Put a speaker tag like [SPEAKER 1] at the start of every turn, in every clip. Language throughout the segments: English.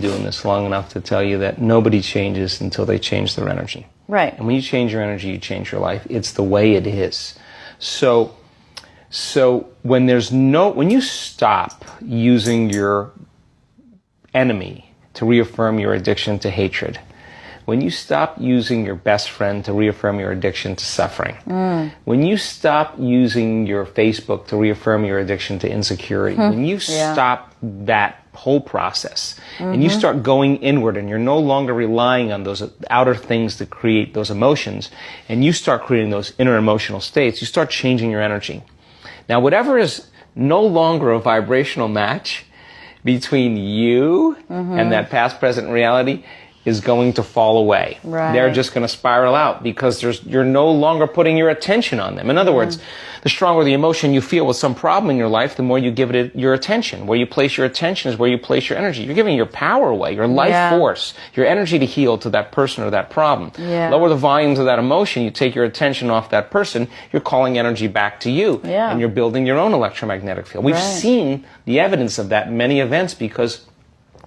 [SPEAKER 1] doing this long enough to tell you that nobody changes until they change their energy.
[SPEAKER 2] Right.
[SPEAKER 1] And when you change your energy, you change your life. It's the way it is. So when you stop using your enemy to reaffirm your addiction to hatred, when you stop using your best friend to reaffirm your addiction to suffering, when you stop using your Facebook to reaffirm your addiction to insecurity, when you stop that whole process and you start going inward and you're no longer relying on those outer things to create those emotions, and you start creating those inner emotional states, you start changing your energy. Now, whatever is no longer a vibrational match between you and that past, present reality is going to fall away.
[SPEAKER 2] Right.
[SPEAKER 1] They're just going to spiral out because you're no longer putting your attention on them. In other words, the stronger the emotion you feel with some problem in your life, the more you give it your attention. Where you place your attention is where you place your energy. You're giving your power away, your life force, your energy to heal to that person or that problem.
[SPEAKER 2] Yeah.
[SPEAKER 1] Lower the volumes of that emotion, you take your attention off that person, you're calling energy back to you.
[SPEAKER 2] Yeah.
[SPEAKER 1] And you're building your own electromagnetic field. We've seen the evidence of that in many events, because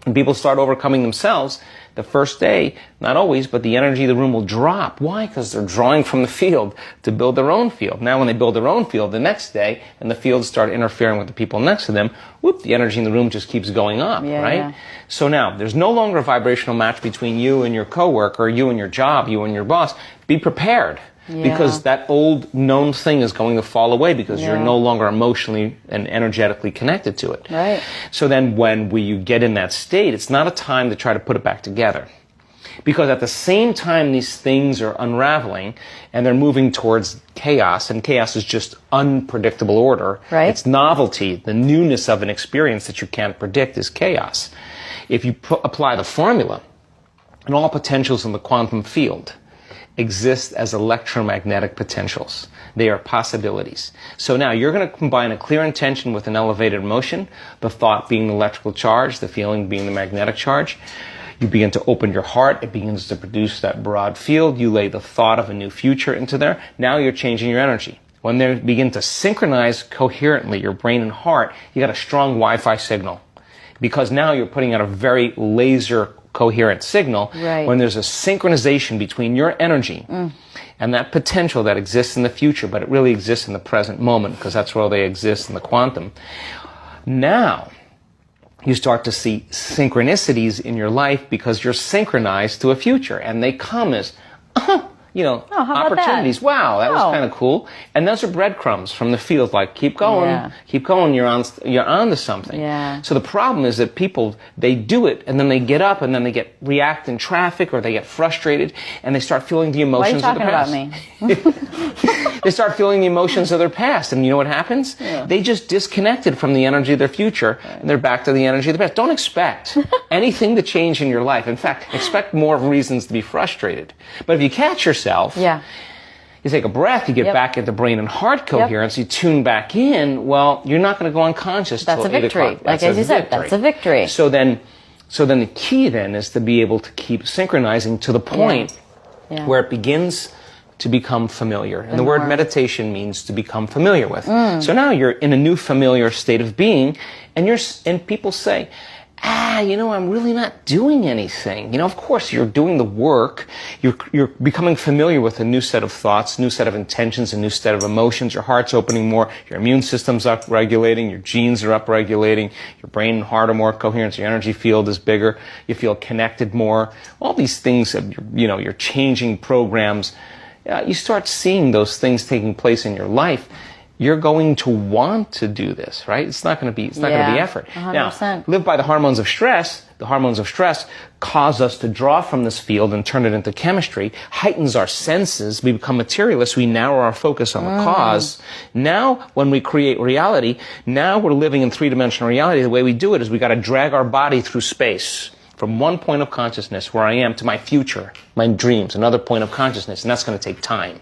[SPEAKER 1] when people start overcoming themselves, the first day, not always, but the energy of the room will drop. Why? Because they're drawing from the field to build their own field. Now when they build their own field the next day and the fields start interfering with the people next to them, whoop, the energy in the room just keeps going up, right?
[SPEAKER 2] Yeah.
[SPEAKER 1] So now, there's no longer a vibrational match between you and your coworker, you and your job, you and your boss. Be prepared. Because that old known thing is going to fall away because you're no longer emotionally and energetically connected to it.
[SPEAKER 2] Right.
[SPEAKER 1] So then when you get in that state, it's not a time to try to put it back together. Because at the same time these things are unraveling and they're moving towards chaos, and chaos is just unpredictable order.
[SPEAKER 2] Right.
[SPEAKER 1] It's novelty, the newness of an experience that you can't predict is chaos. If you apply the formula, and all potentials in the quantum field exist as electromagnetic potentials. They are possibilities. So now you're going to combine a clear intention with an elevated emotion, the thought being the electrical charge, the feeling being the magnetic charge. You begin to open your heart. It begins to produce that broad field. You lay the thought of a new future into there. Now you're changing your energy. When they begin to synchronize coherently, your brain and heart, you got a strong Wi-Fi signal. Because now you're putting out a very laser coherent signal.
[SPEAKER 2] Right.
[SPEAKER 1] When there's a synchronization between your energy and that potential that exists in the future, but it really exists in the present moment because that's where they exist in the quantum. Now, you start to see synchronicities in your life because you're synchronized to a future, and they come as, opportunities. Wow, that was kind of cool. And those are breadcrumbs from the field, like keep going, you're on to something.
[SPEAKER 2] Yeah.
[SPEAKER 1] So the problem is that people, they do it, and then they get up, and then they react in traffic, or they get frustrated, and they start feeling the emotions of the past.
[SPEAKER 2] Why are you talking about me?
[SPEAKER 1] They start feeling the emotions of their past, and you know what happens?
[SPEAKER 2] Yeah.
[SPEAKER 1] They just disconnected from the energy of their future, and they're back to the energy of the past. Don't expect anything to change in your life. In fact, expect more reasons to be frustrated. But if you catch yourself, you take a breath, you get back into brain and heart coherence, you tune back in, well, you're not going to go unconscious till 8 o'clock.
[SPEAKER 2] That's a victory. Like as you said, that's a victory.
[SPEAKER 1] So then the key then is to be able to keep synchronizing to the point where it begins to become familiar. And the word meditation means to become familiar with. So now you're in a new familiar state of being, and people say, I'm really not doing anything. Of course, you're doing the work. You're becoming familiar with a new set of thoughts, new set of intentions, a new set of emotions. Your heart's opening more. Your immune system's upregulating. Your genes are upregulating. Your brain and heart are more coherent. Your energy field is bigger. You feel connected more. All these things, you're changing programs. You start seeing those things taking place in your life. You're going to want to do this, right? It's not going to be effort.
[SPEAKER 2] 100%.
[SPEAKER 1] Now, live by the hormones of stress. The hormones of stress cause us to draw from this field and turn it into chemistry, heightens our senses. We become materialists. We narrow our focus on the cause. Now, when we create reality, now we're living in three-dimensional reality. The way we do it is we got to drag our body through space from one point of consciousness where I am to my future, my dreams, another point of consciousness, and that's going to take time.